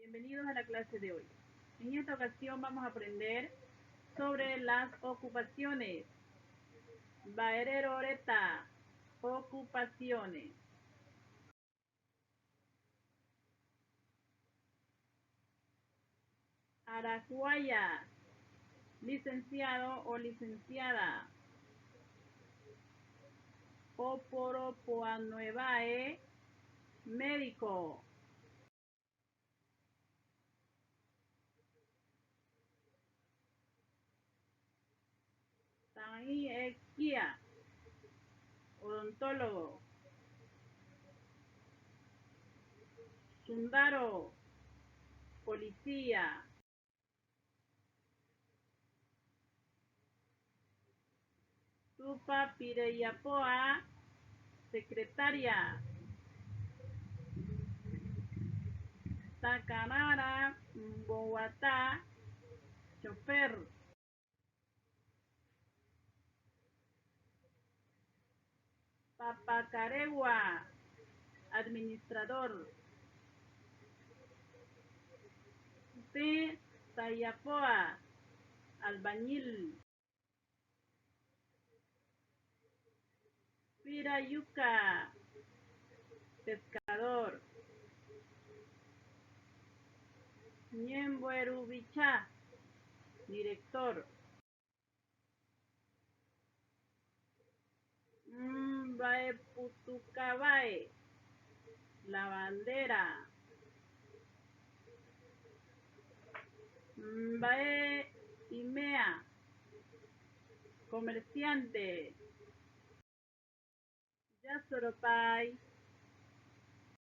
Bienvenidos a la clase de hoy. En esta ocasión vamos a aprender sobre las ocupaciones. Baereroreta, ocupaciones. Aracuaya, licenciado o licenciada. Oporopoanuevae, médico. Tanguía, odontólogo. Sundaro, policía. Tupa Pireyapoa, secretaria. Tacanara, Bogotá, chofer. Papacaregua, administrador. P. Tayapoa, albañil. Pirayuca, pescador. Ñembuerubichá, director. Mbaeputucabae, lavandera. Mbae Imea, comerciante. Yasoropay,